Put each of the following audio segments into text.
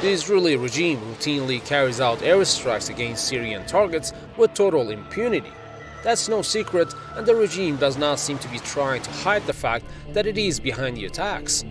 The Israeli regime routinely carries out airstrikes against Syrian targets with total impunity. That's no secret, and the regime does not seem to be trying to hide the fact that it is behind the attacks.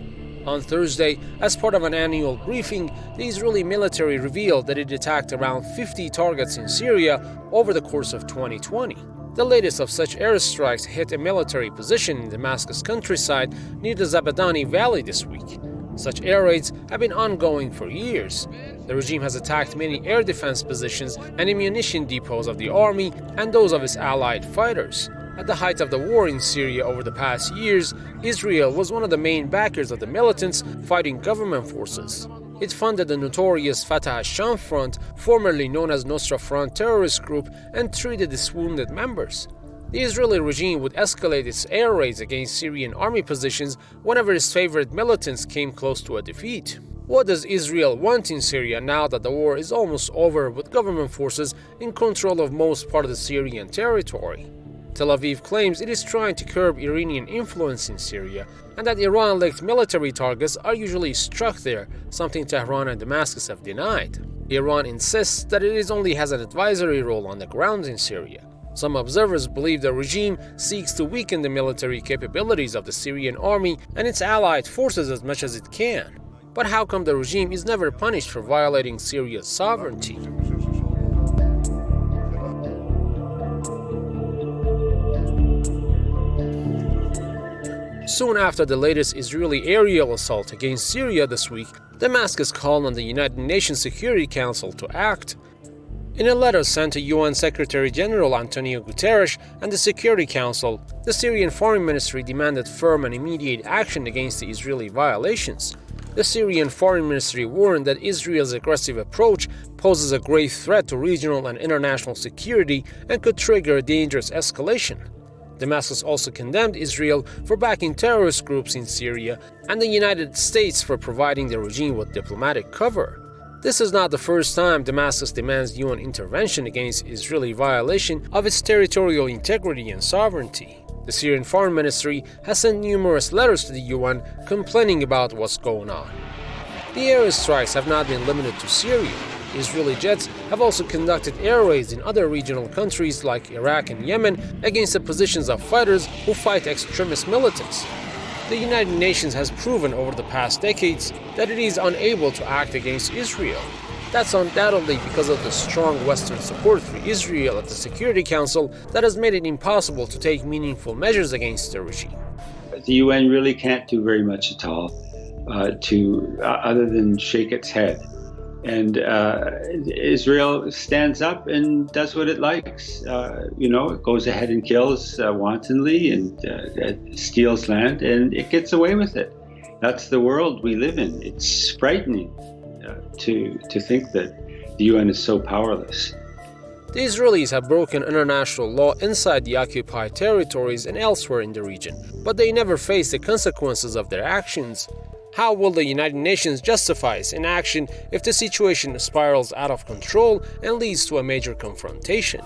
On Thursday, as part of an annual briefing, the Israeli military revealed that it attacked around 50 targets in Syria over the course of 2020. The latest of such airstrikes hit a military position in Damascus countryside near the Zabadani Valley this week. Such air raids have been ongoing for years. The regime has attacked many air defense positions and ammunition depots of the army and those of its allied fighters. At the height of the war in Syria over the past years, Israel was one of the main backers of the militants fighting government forces. It funded the notorious Fatah al-Sham Front, formerly known as Nusra Front terrorist group, and treated its wounded members. The Israeli regime would escalate its air raids against Syrian army positions whenever its favorite militants came close to a defeat. What does Israel want in Syria now that the war is almost over with government forces in control of most part of the Syrian territory? Tel Aviv claims it is trying to curb Iranian influence in Syria and that Iran-linked military targets are usually struck there, something Tehran and Damascus have denied. Iran insists that it only has an advisory role on the ground in Syria. Some observers believe the regime seeks to weaken the military capabilities of the Syrian army and its allied forces as much as it can. But how come the regime is never punished for violating Syria's sovereignty? Soon after the latest Israeli aerial assault against Syria this week, Damascus called on the United Nations Security Council to act. In a letter sent to UN Secretary General Antonio Guterres and the Security Council, the Syrian Foreign Ministry demanded firm and immediate action against the Israeli violations. The Syrian Foreign Ministry warned that Israel's aggressive approach poses a grave threat to regional and international security and could trigger a dangerous escalation. Damascus also condemned Israel for backing terrorist groups in Syria and the United States for providing the regime with diplomatic cover. This is not the first time Damascus demands UN intervention against Israeli violation of its territorial integrity and sovereignty. The Syrian Foreign Ministry has sent numerous letters to the UN complaining about what's going on. The airstrikes have not been limited to Syria. Israeli jets have also conducted air raids in other regional countries like Iraq and Yemen against the positions of fighters who fight extremist militants. The United Nations has proven over the past decades that it is unable to act against Israel. That's undoubtedly because of the strong Western support for Israel at the Security Council that has made it impossible to take meaningful measures against the regime. The UN really can't do very much at all other than shake its head. And Israel stands up and does what it likes. It goes ahead and kills wantonly and steals land, and it gets away with it. That's the world we live in. It's frightening to think that the UN is so powerless. The Israelis have broken international law inside the occupied territories and elsewhere in the region, but they never face the consequences of their actions. How will the United Nations justify its inaction if the situation spirals out of control and leads to a major confrontation?